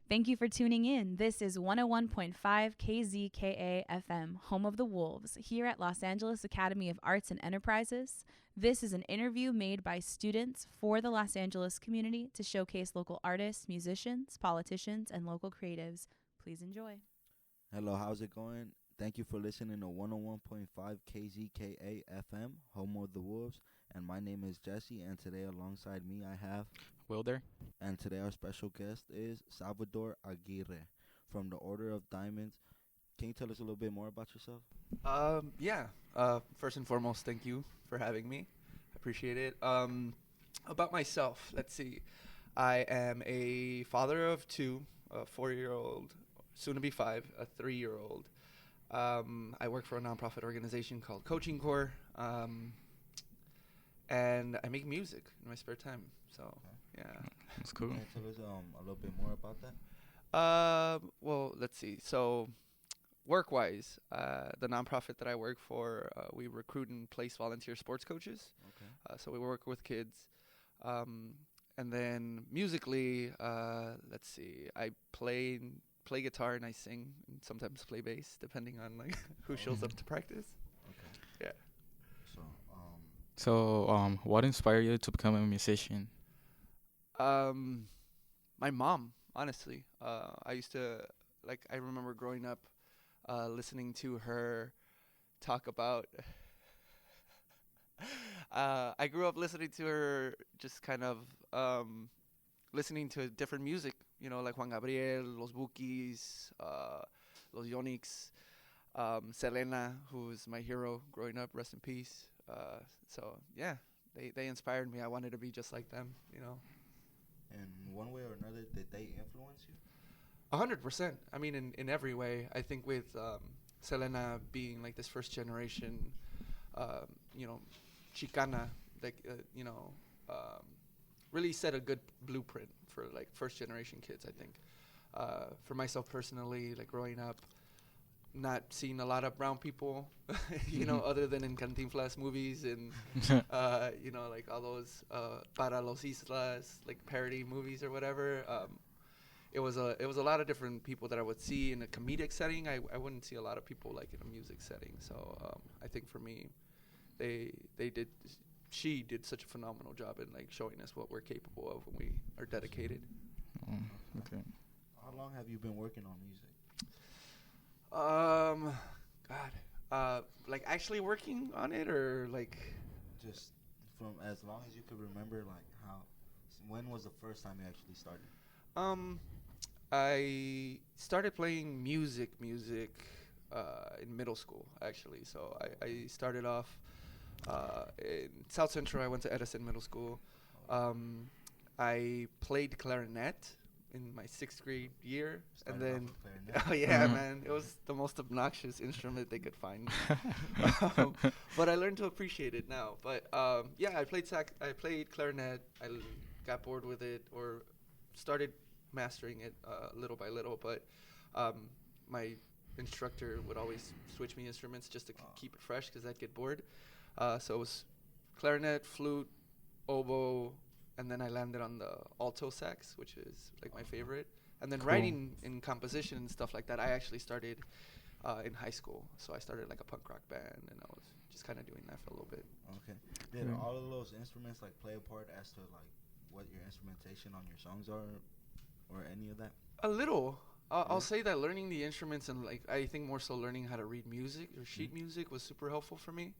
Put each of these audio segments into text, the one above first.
Thank you for tuning in. This is 101.5 KZKA FM, home of the Wolves, here at Los Angeles Academy of Arts and Enterprises. This is an interview made by students for the Los Angeles community to showcase local artists, musicians, politicians, and local creatives. Please enjoy. Hello, how's it going? Thank you for listening to 101.5 KZKA FM, home of the Wolves. And my name is Jesse, and today alongside me I have Wilder. And today our special guest is Salvador Aguirre from the Order of Diamonds. Can you tell us a little bit more about yourself? First and foremost, thank you for having me. I appreciate it. About myself, let's see. I am a father of two, a 4-year-old, soon to be 5, a 3-year-old. I work for a nonprofit organization called Coaching Corps, and I make music in my spare time. So, yeah. That's cool. Can you tell us a little bit more about that? Well, let's see. So, work-wise, the nonprofit that I work for, we recruit and place volunteer sports coaches. Okay. So we work with kids. And then musically, let's see. I play guitar and I sing and sometimes play bass, depending on like who shows up to practice. Okay. Yeah. So, what inspired you to become a musician? My mom, honestly. I used to, I remember growing up listening to her talk about. I grew up listening to her just kind of listening to different music, like Juan Gabriel, Los Bukis, Los Yonix, Selena, who was my hero growing up, rest in peace. So, yeah, they inspired me. I wanted to be just like them, In one way or another, did they influence you? 100%. I mean, in every way. I think with Selena being like this first generation, Chicana, really set a good blueprint for like first generation kids. I think. For myself personally, like growing up, not seeing a lot of brown people, other than in Cantinflas movies and like all those Para los Islas, like parody movies or whatever. It was a lot of different people that I would see in a comedic setting. I wouldn't see a lot of people like in a music setting. So I think for me, she did such a phenomenal job in like showing us what we're capable of when we are dedicated. Okay. How long have you been working on music? Like actually working on it, or like Just from as long as you could remember, like when was the first time you actually started? I started playing music in middle school, actually. So I started off in South Central. I went to Edison Middle School. I played clarinet in my 6th grade year. Started And off then, with clarinet? oh yeah, man, it was the most obnoxious instrument they could find. But I learned to appreciate it now. But yeah, I played clarinet. Got bored with it, or started mastering it little by little. But my instructor would always switch me instruments just to keep it fresh, because I'd get bored. So it was clarinet, flute, oboe, and then I landed on the alto sax, which is like my favorite. And then Cool. writing in composition and stuff like that, I actually started in high school. So I started like a punk rock band, and I was just kind of doing that for a little bit. Okay. Did all of those instruments like play a part as to like what your instrumentation on your songs are, or any of that? A little. I'll Yeah. say that learning the instruments and like I think more so learning how to read music or sheet music was super helpful for me.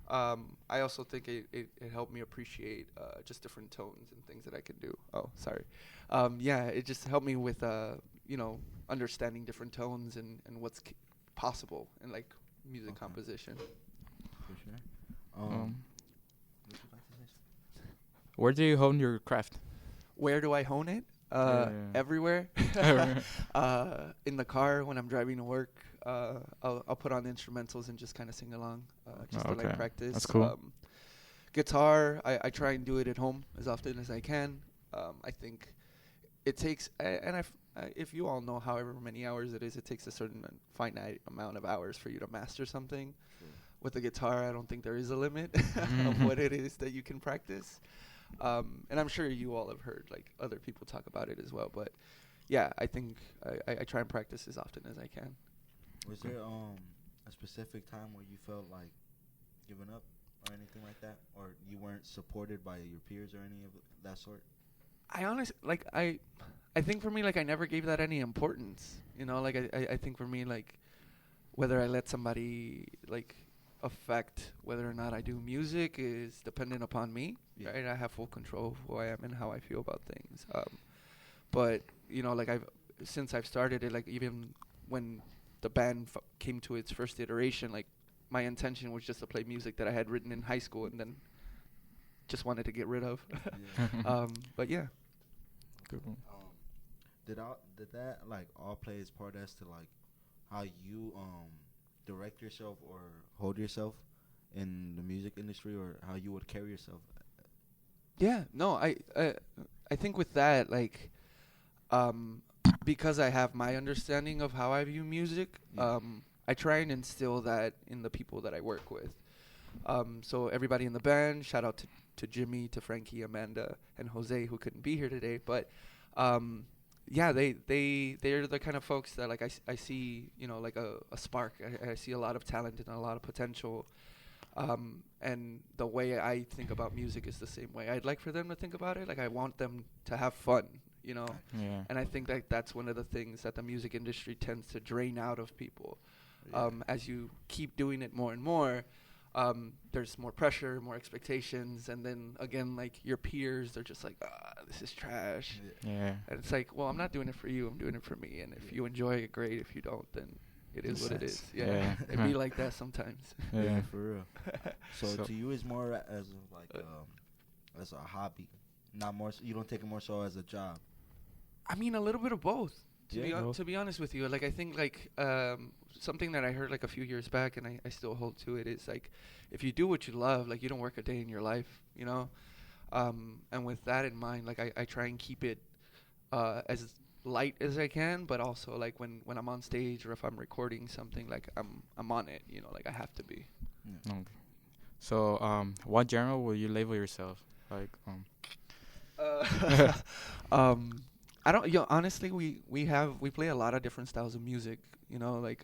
I also think it helped me appreciate just different tones and things that I can do. Oh, sorry. Yeah, it just helped me with understanding different tones and what's possible in like music Okay. composition. For sure. Um, Would you like to say something? Where do you hone your craft? Where do I hone it? Yeah. Everywhere. Everywhere. In the car when I'm driving to work, I'll put on instrumentals and just kind of sing along, just to like Okay. practice. That's cool. Guitar, I try and do it at home as often as I can. I think it takes, if you all know however many hours it is, it takes a certain finite amount of hours for you to master something. Sure. With the guitar, I don't think there is a limit of what it is that you can practice. And I'm sure you all have heard like other people talk about it as well, but yeah, I think I try and practice as often as I can. Was there a specific time where you felt like giving up or anything like that, or you weren't supported by your peers or any of that sort? I honestly like I think for me like I never gave that any importance. You know, like I think for me like whether I let somebody like affect whether or not I do music is dependent upon me. Yeah. Right? I have full control of who I am and how I feel about things. But you know, like since I've started it, like even when the band came to its first iteration, like my intention was just to play music that I had written in high school and then just wanted to get rid of. Yeah. But yeah. Good. Did that like all play its part as to like how you direct yourself or hold yourself in the music industry, or how you would carry yourself? Yeah, no, I think with that, like, because I have my understanding of how I view music, Yeah. I try and instill that in the people that I work with. So everybody in the band, shout out to Jimmy, to Frankie, Amanda, and Jose, who couldn't be here today. But yeah, they're the kind of folks that like I see, you know, like a spark. I see a lot of talent and a lot of potential. And the way I think about music is the same way I'd like for them to think about it. Like I want them to have fun, you know. Yeah. And I think that that's one of the things that the music industry tends to drain out of people. Yeah. As you keep doing it more and more, there's more pressure, more expectations, and then again, like your peers, they're just like, this is trash. Yeah. And it's like, well, I'm not doing it for you, I'm doing it for me. And if you enjoy it, great. If you don't, then it is what it is. Yeah, Yeah. it'd be like that sometimes. Yeah, for real. So, So- to you, it's more as of like as a hobby, not more. You don't take it more so as a job. I mean, a little bit of both. Yeah. Both. To be honest with you, like I think like something that I heard like a few years back, and I still hold to it, is like if you do what you love, like you don't work a day in your life, you know. And with that in mind, like I try and keep it as light as I can, but also like when I'm on stage or if I'm recording something, like I'm on it, you know, like I have to be. Okay. So, what genre will you label yourself? Like, I don't. Honestly, we play a lot of different styles of music. You know, like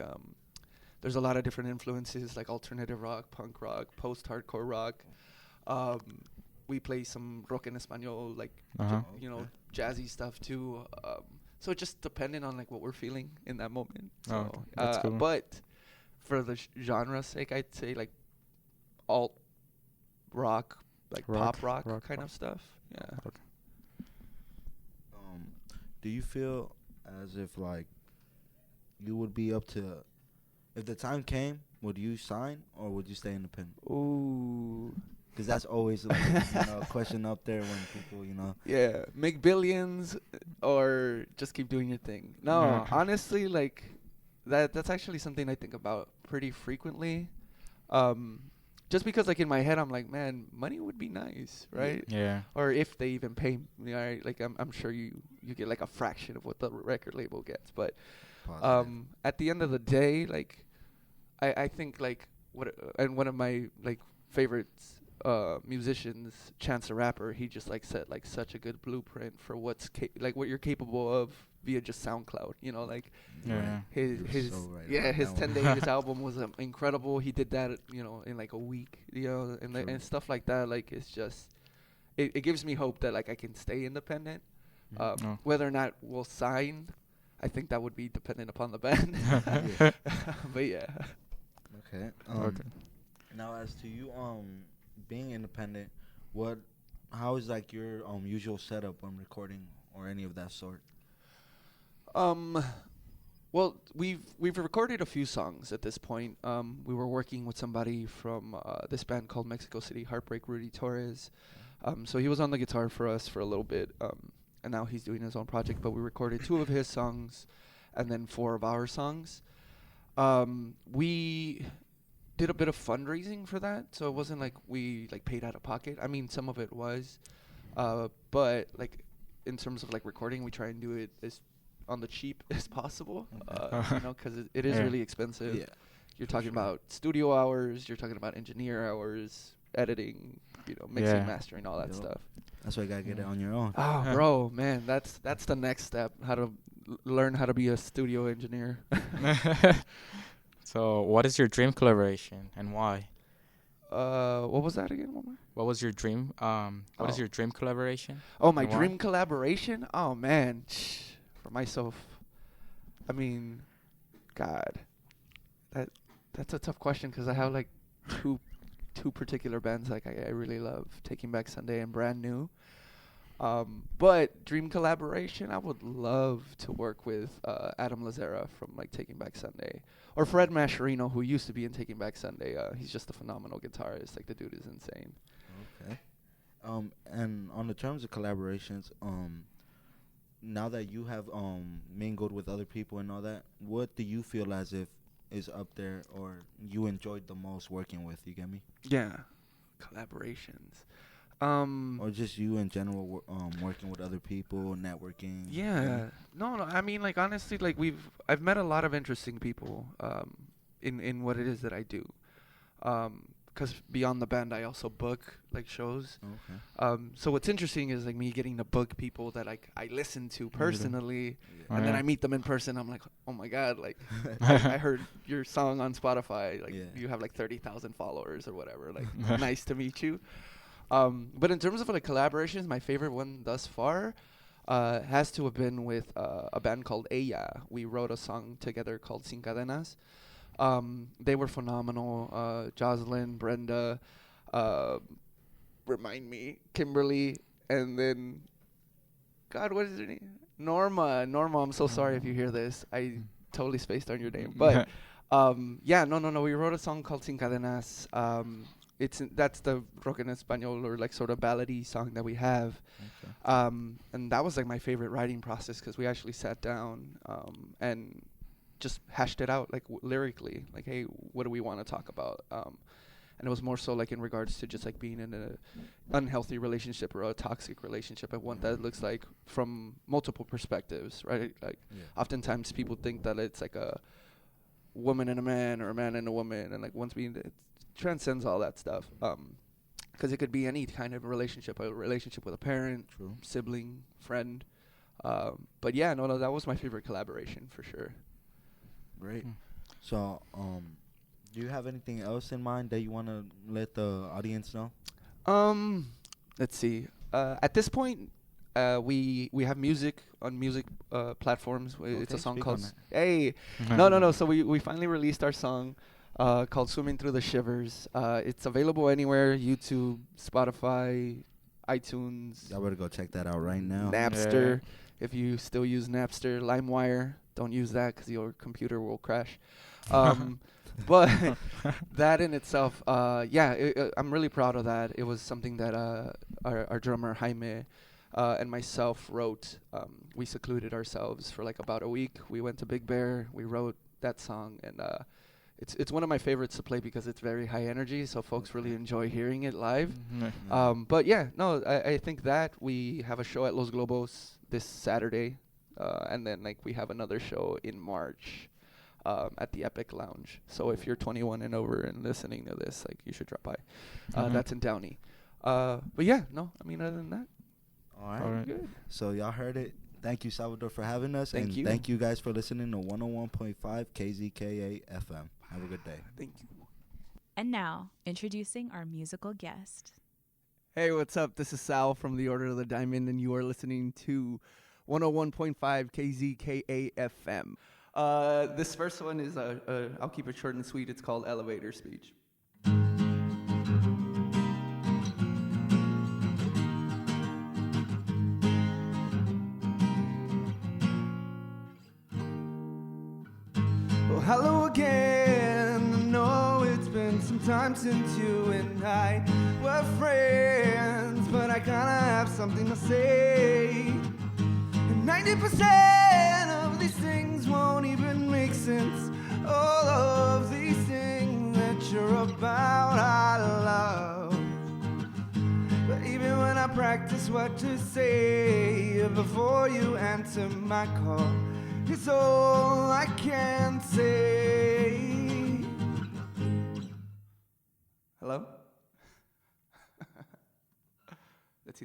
there's a lot of different influences, like alternative rock, punk rock, post-hardcore rock. We play some rock en español, like you know, jazzy stuff too. So just depending on like what we're feeling in that moment. So, okay. That's cool. But for the genre's sake, I'd say like alt rock, like pop rock kind rock. of stuff. Yeah. Okay. Do you feel as if like you would be up to, if the time came, would you sign or would you stay independent? Ooh. Because that's always like a question up there when people, Yeah, make billions or just keep doing your thing. No, Yeah. honestly, like that's actually something I think about pretty frequently. Just because like in my head I'm like, man, money would be nice, right? Yeah. Or if they even pay me, right? Like I'm sure you get like a fraction of what the record label gets, but positive. at the end of the day, like I think like and one of my like favorites musicians, Chance the Rapper, he just like set like such a good blueprint for what's like what you're capable of via just SoundCloud, you know, like Yeah. his so right yeah about his that 10 one. days album was incredible. He did that, you know, in like a week, you know, and True. and stuff like that. Like it's just it gives me hope that like I can stay independent. Oh. Whether or not we'll sign, I think that would be dependent upon the band. Yeah. But yeah. Okay. Okay. Now, as to you, being independent, how is like your usual setup when recording or any of that sort? Well, we've recorded a few songs at this point. We were working with somebody from this band called Mexico City Heartbreak, Rudy Torres. So he was on the guitar for us for a little bit, and now he's doing his own project. But we recorded 2 of his songs, and then 4 of our songs. We did a bit of fundraising for that, so it wasn't like we like paid out of pocket. I mean, some of it was, but like in terms of like recording, we try and do it as on the cheap as possible, you know, because it is Yeah. really expensive. Yeah. You're for talking sure. about studio hours, you're talking about engineer hours, editing, you know, mixing, Yeah. mastering, all that Yup. stuff. That's why you gotta get it on your own. Oh, bro, man, that's the next step. How to learn how to be a studio engineer. So, what is your dream collaboration and why? What was that again? One more? What was your dream? What is Oh. your dream collaboration? Oh, my And why? dream collaboration? Oh man, for myself. I mean, God, that's a tough question because I have like two particular bands like I really love, Taking Back Sunday and Brand New. But dream collaboration, I would love to work with Adam Lazara from like Taking Back Sunday, or Fred Mascherino, who used to be in Taking Back Sunday. He's just a phenomenal guitarist. Like the dude is insane. Okay. And on the terms of collaborations, now that you have mingled with other people and all that, what do you feel as if is up there or you enjoyed the most working with? You get me? Yeah, collaborations. Or just you in general, working with other people, networking. you get me? Yeah. No. I mean, like honestly, like I've met a lot of interesting people. In what it is that I do. 'Cause beyond the band, I also book like shows. Okay. So what's interesting is like me getting to book people that like I listen to personally, Oh, and then yeah. I meet them in person. I'm like, oh my god, like I heard your song on Spotify. Like Yeah. you have like 30,000 followers or whatever. Like nice to meet you. But in terms of like collaborations, my favorite one thus far has to have been with a band called Ella. We wrote a song together called Sin Cadenas. They were phenomenal. Jocelyn, Brenda, remind me, Kimberly, and then, God, what is her name? Norma. Norma, I'm so sorry if you hear this. I totally spaced on your name. But, yeah, no. We wrote a song called Sin Cadenas. That's the rock en español or like sort of ballady song that we have. Okay. And that was like my favorite writing process because we actually sat down and just hashed it out like lyrically, like, hey, what do we want to talk about? And it was more so like in regards to just like being in an unhealthy relationship or a toxic relationship, and what that looks like from multiple perspectives, right? Like oftentimes people think that it's like a woman and a man or a man and a woman, and like once it transcends all that stuff. Because it could be any kind of relationship, a relationship with a parent, True. sibling, friend. But yeah, no, that was my favorite collaboration for sure. Great. So, do you have anything else in mind that you want to let the audience know? Let's see. At this point, we have music on music platforms. It's a Okay, song speak called on that. Hey. No. So we finally released our song called Swimming Through the Shivers. It's available anywhere: YouTube, Spotify, iTunes, Y'all better go check that out right now. Napster. If you still use Napster, LimeWire, don't use that because your computer will crash. But that in itself, I'm really proud of that. It was something that our drummer Jaime and myself wrote. We secluded ourselves for like about a week. We went to Big Bear. We wrote that song, and it's one of my favorites to play because it's very high energy. So folks really enjoy hearing it live. But yeah, no, I think that we have a show at Los Globos this Saturday, and then like we have another show in March at the Epic Lounge. So if you're 21 and over and listening to this, like you should drop by. That's in Downey. But yeah, no, I mean other than that, All right. All right. good. So y'all heard it. Thank you, Salvador, for having us. Thank and you. Thank you guys for listening to 101.5 KZKA FM. Have a good day. Thank you. And now, introducing our musical guest. Hey, what's up? This is Sal from the Order of the Diamond, and you are listening to 101.5 KZKA FM. This first one is, I'll keep it short and sweet. It's called Elevator Speech. Well, hello again. I know it's been some time since you and I were friends, but I kinda have something to say. And 90% of these things won't even make sense. All of these things that you're about, I love. But even when I practice what to say before you answer my call, it's all I can say. Hello?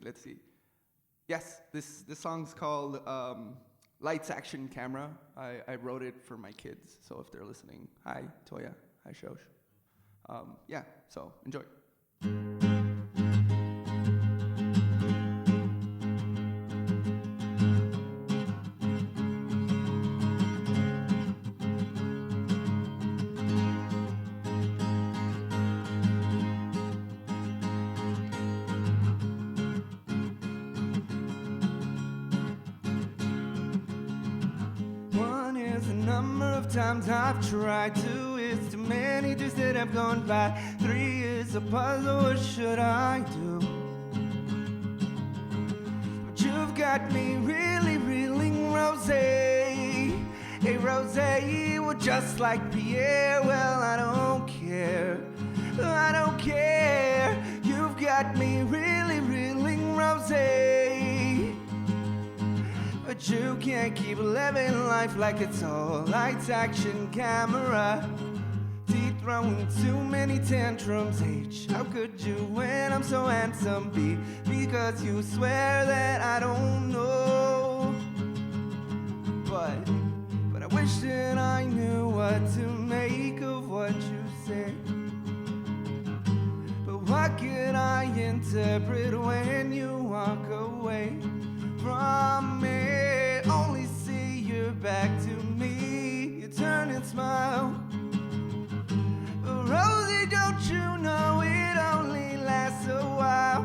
Let's see. Yes, this song's called Lights, action, camera. I wrote it for my kids, so if they're listening, hi Toya, hi Shosh. Yeah, so enjoy. One is the number of times I've tried. Two is too many days that have gone by. Three is a puzzle, what should I do? But you've got me really reeling, rosé. Hey, rosé, well, just like Pierre, well, I don't care. I don't care. You've got me really reeling, rosé. But you can't keep living life like it's all lights, action, camera. Teeth throwing too many tantrums. H, how could you when I'm so handsome? B, because you swear that I don't know. But I wish that I knew what to make of what you said. But what can I interpret when you walk away from me? Only see your back to me. You turn and smile. Rosie, don't you know it only lasts a while?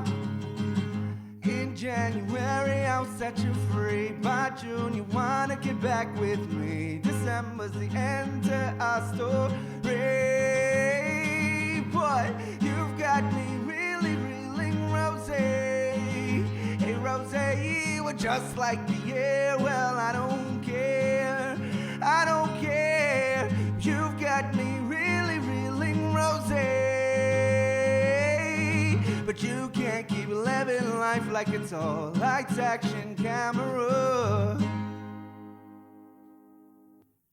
In January I'll set you free. By June you wanna get back with me. December's the end to our story. Boy, you've got me really reeling, rosé. Hey, rosé, well, just like the air. Well, I don't care. I don't care. You've got me really reeling, rosé. But you can't keep living life like it's all lights, action, camera.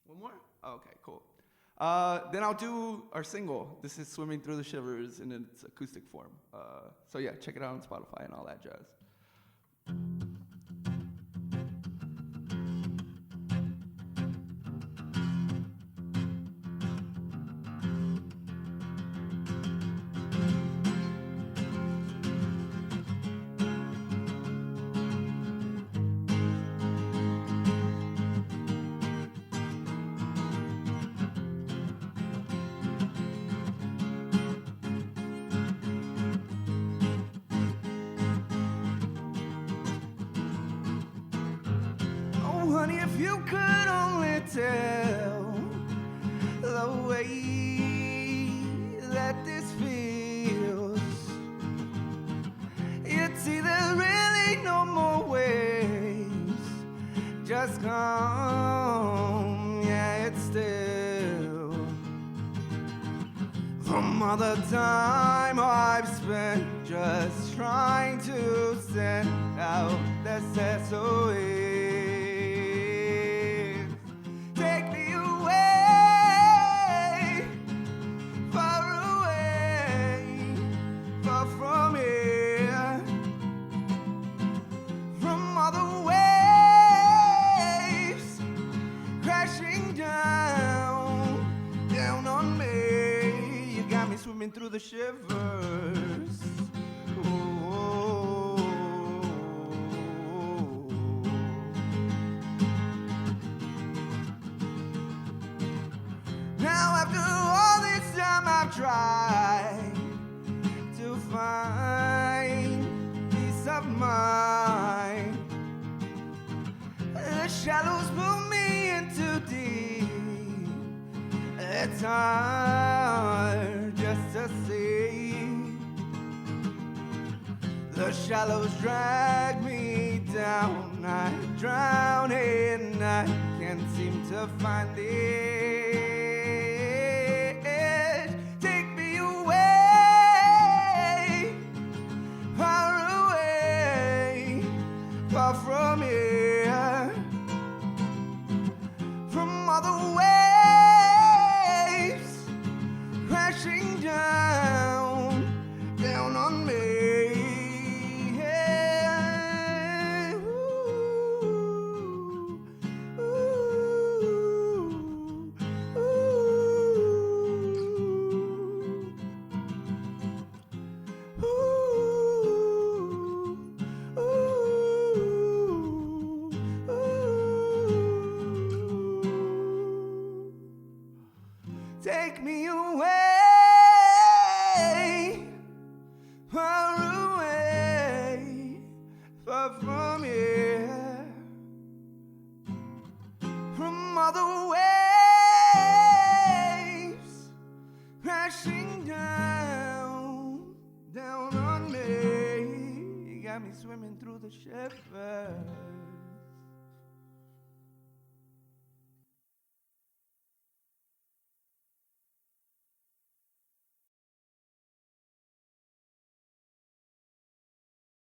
One more? Oh, okay, cool. Then I'll do our single. This is Swimming Through the Shivers in its acoustic form. So yeah, check it out on Spotify and all that jazz. Honey, if you could only tell the way that this feels, you'd see there's really no more waves. Just come, yeah, it's still from all the time I've spent just trying to send out the SOS. Swimming through the shivers. Oh. Now after all this time I've tried to find peace of mind. The shallows pull me in too deep. It's hard just to see. The shallows drag me down. I drown and I can't seem to find it. Take me away, far away, far from here, from all the waves crashing down on me. Yeah. Ooh. me from all the waves crashing down on me. You got me swimming through the shivers.